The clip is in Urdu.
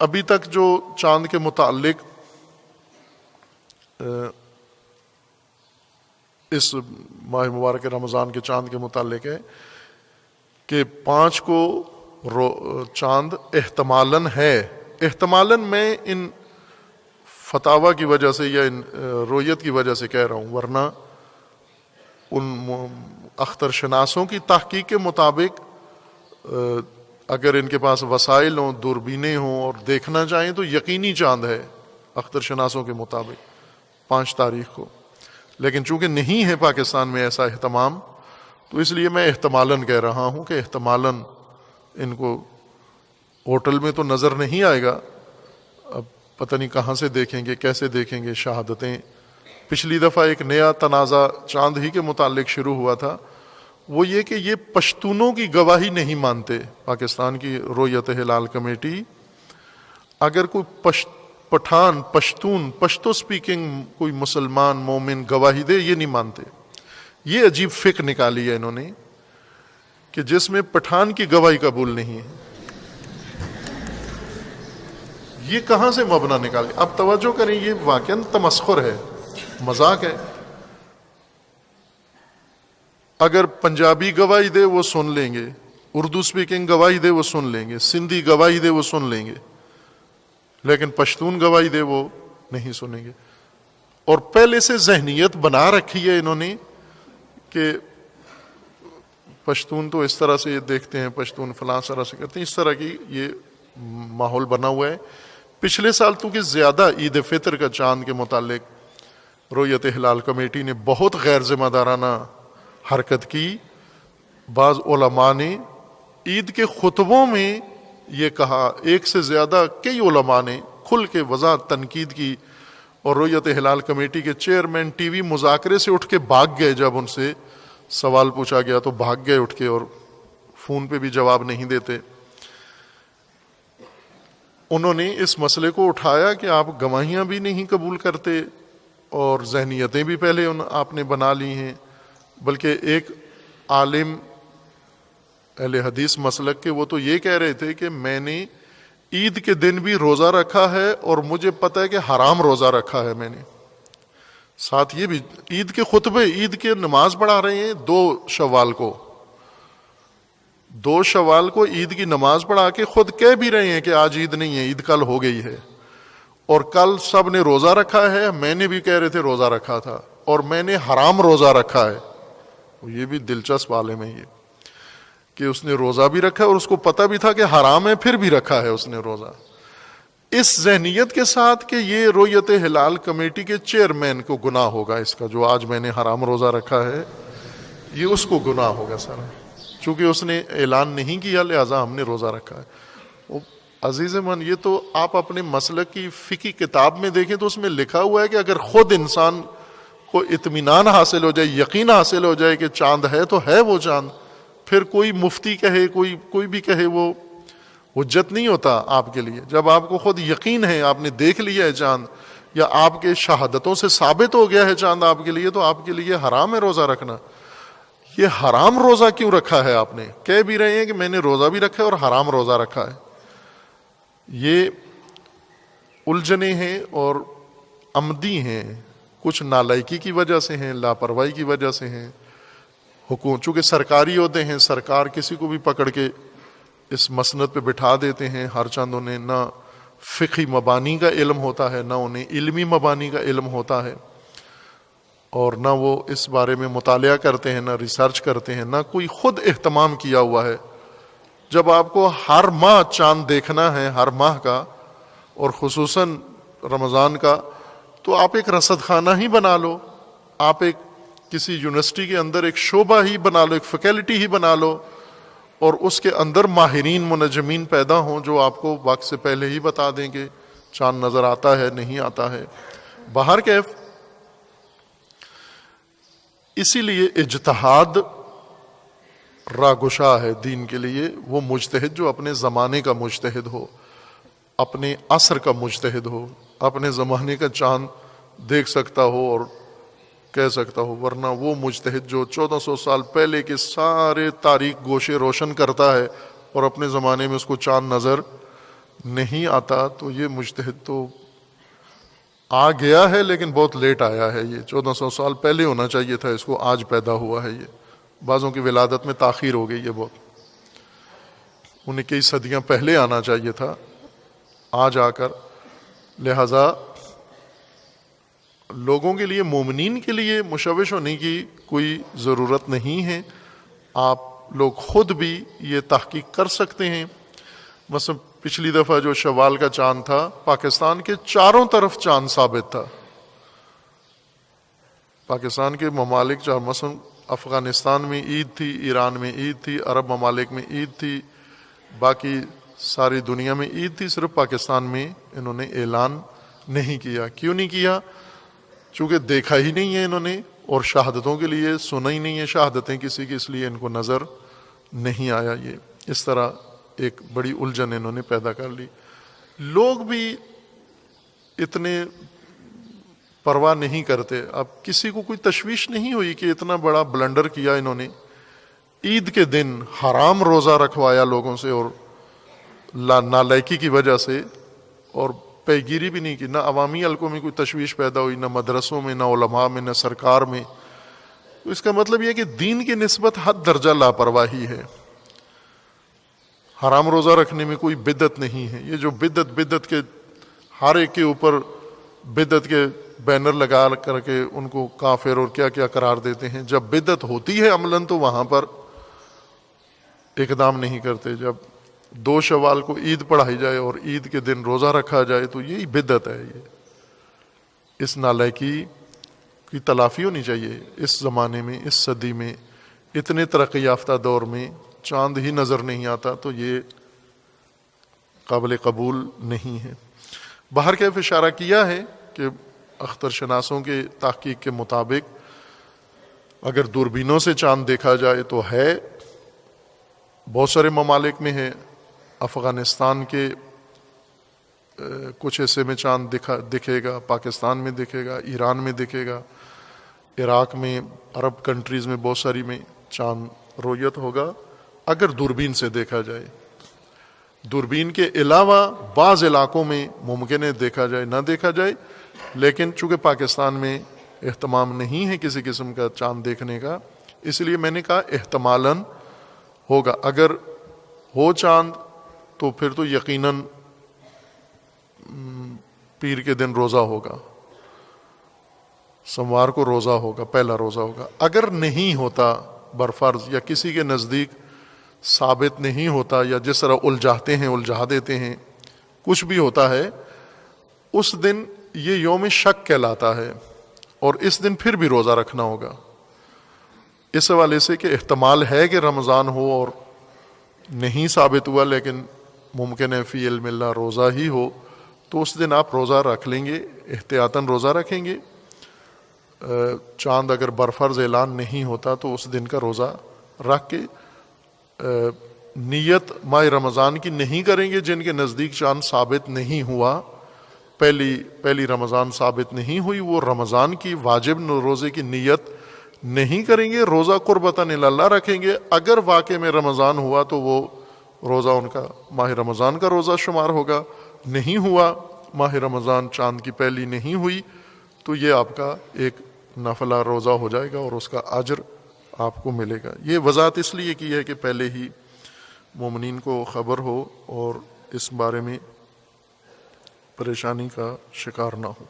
ابھی تک جو چاند کے متعلق اس ماہ مبارک رمضان کے چاند کے متعلق ہے کہ 5 کو چاند احتمالاً ہے. احتمالاً میں ان فتاوی کی وجہ سے یا ان رویت کی وجہ سے کہہ رہا ہوں، ورنہ ان اختر شناسوں کی تحقیق کے مطابق اگر ان کے پاس وسائل ہوں، دوربینیں ہوں اور دیکھنا چاہیں تو یقینی چاند ہے اختر شناسوں کے مطابق 5 تاریخ کو. لیکن چونکہ نہیں ہے پاکستان میں ایسا اہتمام، تو اس لیے میں احتمالاً کہہ رہا ہوں کہ احتمالاً ان کو ہوٹل میں تو نظر نہیں آئے گا. اب پتہ نہیں کہاں سے دیکھیں گے، کیسے دیکھیں گے شہادتیں. پچھلی دفعہ ایک نیا تنازع چاند ہی کے متعلق شروع ہوا تھا، وہ یہ کہ یہ پشتونوں کی گواہی نہیں مانتے. پاکستان کی رویت ہلال کمیٹی اگر کوئی پٹھان، پشتون، پشتو سپیکنگ کوئی مسلمان مومن گواہی دے، یہ نہیں مانتے. یہ عجیب فقہ نکالی ہے انہوں نے کہ جس میں پٹھان کی گواہی قبول نہیں ہے. یہ کہاں سے مبنا نکال؟ اب توجہ کریں، یہ واقعاً تمسخر ہے، مذاق ہے. اگر پنجابی گواہی دے وہ سن لیں گے، اردو سپیکنگ گواہی دے وہ سن لیں گے، سندھی گواہی دے وہ سن لیں گے، لیکن پشتون گواہی دے وہ نہیں سنیں گے. اور پہلے سے ذہنیت بنا رکھی ہے انہوں نے کہ پشتون تو اس طرح سے دیکھتے ہیں، پشتون فلاں طرح سے کرتے ہیں، اس طرح کی یہ ماحول بنا ہوا ہے. پچھلے سال تو کہ زیادہ عید فطر کا چاند کے متعلق رویت ہلال کمیٹی نے بہت غیر ذمہ دارانہ حرکت کی. بعض علماء نے عید کے خطبوں میں یہ کہا، ایک سے زیادہ کئی علماء نے کھل کے وضاحت تنقید کی، اور رویت ہلال کمیٹی کے چیئرمین ٹی وی مذاکرے سے اٹھ کے بھاگ گئے. جب ان سے سوال پوچھا گیا تو بھاگ گئے اٹھ کے، اور فون پہ بھی جواب نہیں دیتے. انہوں نے اس مسئلے کو اٹھایا کہ آپ گواہیاں بھی نہیں قبول کرتے اور ذہنیتیں بھی پہلے آپ نے بنا لی ہیں. بلکہ ایک عالم اہل حدیث مسلک کے وہ تو یہ کہہ رہے تھے کہ میں نے عید کے دن بھی روزہ رکھا ہے اور مجھے پتہ ہے کہ حرام روزہ رکھا ہے میں نے. ساتھ یہ بھی عید کے خطبے، عید کے نماز پڑھا رہے ہیں 2 شوال کو عید کی نماز پڑھا کے خود کہہ بھی رہے ہیں کہ آج عید نہیں ہے، عید کل ہو گئی ہے، اور کل سب نے روزہ رکھا ہے، میں نے بھی کہہ رہے تھے روزہ رکھا تھا، اور میں نے حرام روزہ رکھا ہے. یہ بھی دلچسپ عالم ہے یہ کہ اس نے روزہ بھی رکھا ہے اور اس کو پتہ بھی تھا کہ حرام ہے، پھر بھی رکھا ہے اس نے روزہ. اس ذہنیت کے ساتھ کہ یہ رویت ہلال کمیٹی کے چیئرمین کو گناہ ہوگا اس کا، جو آج میں نے حرام روزہ رکھا ہے یہ اس کو گناہ ہوگا سارا، چونکہ اس نے اعلان نہیں کیا لہٰذا ہم نے روزہ رکھا ہے. عزیز من، یہ تو آپ اپنے مسلک کی فقہی کتاب میں دیکھیں تو اس میں لکھا ہوا ہے کہ اگر خود انسان کو اطمینان حاصل ہو جائے، یقین حاصل ہو جائے کہ چاند ہے تو ہے وہ چاند، پھر کوئی مفتی کہے، کوئی بھی کہے، وہ حجت نہیں ہوتا آپ کے لیے. جب آپ کو خود یقین ہے، آپ نے دیکھ لیا ہے چاند، یا آپ کے شہادتوں سے ثابت ہو گیا ہے چاند آپ کے لیے، تو آپ کے لیے حرام ہے روزہ رکھنا. یہ حرام روزہ کیوں رکھا ہے آپ نے؟ کہہ بھی رہے ہیں کہ میں نے روزہ بھی رکھا ہے اور حرام روزہ رکھا ہے. یہ الجھنیں ہیں اور عمدی ہیں، کچھ نالائکی کی وجہ سے ہیں، لاپرواہی کی وجہ سے ہیں. حکومت چونکہ سرکاری عہدے ہیں، سرکار کسی کو بھی پکڑ کے اس مسند پہ بٹھا دیتے ہیں. ہر چند انہیں نہ فقہی مبانی کا علم ہوتا ہے، نہ انہیں علمی مبانی کا علم ہوتا ہے، اور نہ وہ اس بارے میں مطالعہ کرتے ہیں، نہ ریسرچ کرتے ہیں، نہ کوئی خود اہتمام کیا ہوا ہے. جب آپ کو ہر ماہ چاند دیکھنا ہے، ہر ماہ کا، اور خصوصاً رمضان کا، تو آپ ایک رصد خانہ ہی بنا لو، آپ ایک کسی یونیورسٹی کے اندر ایک شعبہ ہی بنا لو، ایک فیکلٹی ہی بنا لو، اور اس کے اندر ماہرین منجمین پیدا ہوں جو آپ کو وقت سے پہلے ہی بتا دیں کہ چاند نظر آتا ہے نہیں آتا ہے. باہر کیف اسی لیے اجتہاد راگشا ہے دین کے لیے. وہ مجتہد جو اپنے زمانے کا مجتہد ہو، اپنے عصر کا مجتہد ہو، اپنے زمانے کا چاند دیکھ سکتا ہو اور کہہ سکتا ہو. ورنہ وہ مجتہد جو 1400 سال پہلے کے سارے تاریخ گوشے روشن کرتا ہے اور اپنے زمانے میں اس کو چاند نظر نہیں آتا تو یہ مجتہد تو آ گیا ہے لیکن بہت لیٹ آیا ہے. یہ 1400 سال پہلے ہونا چاہیے تھا اس کو, آج پیدا ہوا ہے. یہ بعضوں کی ولادت میں تاخیر ہو گئی ہے بہت, انہیں کئی صدیاں پہلے آنا چاہیے تھا, آج آ کر. لہذا لوگوں کے لیے, مومنین کے لیے مشوش ہونے کی کوئی ضرورت نہیں ہے. آپ لوگ خود بھی یہ تحقیق کر سکتے ہیں. مثلا پچھلی دفعہ جو شوال کا چاند تھا, پاکستان کے چاروں طرف چاند ثابت تھا. پاکستان کے ممالک مثلا افغانستان میں عید تھی, ایران میں عید تھی, عرب ممالک میں عید تھی, باقی ساری دنیا میں عید تھی, صرف پاکستان میں انہوں نے اعلان نہیں کیا. کیوں نہیں کیا؟ چونکہ دیکھا ہی نہیں ہے انہوں نے, اور شہادتوں کے لیے سنا ہی نہیں ہے شہادتیں کسی کی, اس لیے ان کو نظر نہیں آیا. یہ اس طرح ایک بڑی الجھن انہوں نے پیدا کر لی. لوگ بھی اتنے پرواہ نہیں کرتے. اب کسی کو کوئی تشویش نہیں ہوئی کہ اتنا بڑا بلنڈر کیا انہوں نے, عید کے دن حرام روزہ رکھوایا لوگوں سے, اور نالائکی کی وجہ سے, اور پیگیری بھی نہیں کی. نہ عوامی حلقوں میں کوئی تشویش پیدا ہوئی, نہ مدرسوں میں, نہ علماء میں, نہ سرکار میں. تو اس کا مطلب یہ کہ دین کی نسبت حد درجہ لاپرواہی ہے. حرام روزہ رکھنے میں کوئی بدعت نہیں ہے. یہ جو بدعت کے ہر ایک کے اوپر بدعت کے بینر لگا کر کے ان کو کافر اور کیا کیا قرار دیتے ہیں, جب بدعت ہوتی ہے عملاً تو وہاں پر اقدام نہیں کرتے. جب 2 شوال کو عید پڑھائی جائے اور عید کے دن روزہ رکھا جائے تو یہی بدعت ہے. یہ اس نالائکی کی تلافی ہونی چاہیے. اس زمانے میں, اس صدی میں, اتنے ترقی یافتہ دور میں چاند ہی نظر نہیں آتا تو یہ قابل قبول نہیں ہے. باہر کیف اشارہ کیا ہے کہ اختر شناسوں کے تحقیق کے مطابق اگر دوربینوں سے چاند دیکھا جائے تو ہے, بہت سارے ممالک میں ہے. افغانستان کے کچھ حصے میں چاند دکھے گا, پاکستان میں دکھے گا, ایران میں دکھے گا, عراق میں, عرب کنٹریز میں بہت ساری میں چاند رویت ہوگا اگر دوربین سے دیکھا جائے. دوربین کے علاوہ بعض علاقوں میں ممکن ہے دیکھا جائے, نہ دیکھا جائے. لیکن چونکہ پاکستان میں اہتمام نہیں ہے کسی قسم کا چاند دیکھنے کا, اس لیے میں نے کہا احتمالاً ہوگا. اگر ہو چاند تو پھر تو یقیناً پیر کے دن روزہ ہوگا, سوموار کو روزہ ہوگا, پہلا روزہ ہوگا. اگر نہیں ہوتا برفرض, یا کسی کے نزدیک ثابت نہیں ہوتا, یا جس طرح الجھاتے ہیں الجھا دیتے ہیں, کچھ بھی ہوتا ہے, اس دن یہ یوم شک کہلاتا ہے, اور اس دن پھر بھی روزہ رکھنا ہوگا. اس حوالے سے کہ احتمال ہے کہ رمضان ہو اور نہیں ثابت ہوا لیکن ممکن ہے فی علم اللہ روزہ ہی ہو, تو اس دن آپ روزہ رکھ لیں گے, احتیاطاً روزہ رکھیں گے. چاند اگر برفرض اعلان نہیں ہوتا تو اس دن کا روزہ رکھ کے نیت ماہ رمضان کی نہیں کریں گے. جن کے نزدیک چاند ثابت نہیں ہوا, پہلی رمضان ثابت نہیں ہوئی, وہ رمضان کی واجب روزے کی نیت نہیں کریں گے, روزہ قربتاً اللہ رکھیں گے. اگر واقع میں رمضان ہوا تو وہ روزہ ان کا ماہ رمضان کا روزہ شمار ہوگا. نہیں ہوا, ماہ رمضان چاند کی پہلی نہیں ہوئی, تو یہ آپ کا ایک نافلہ روزہ ہو جائے گا اور اس کا اجر آپ کو ملے گا. یہ وضاحت اس لیے کی ہے کہ پہلے ہی مومنین کو خبر ہو اور اس بارے میں پریشانی کا شکار نہ ہو.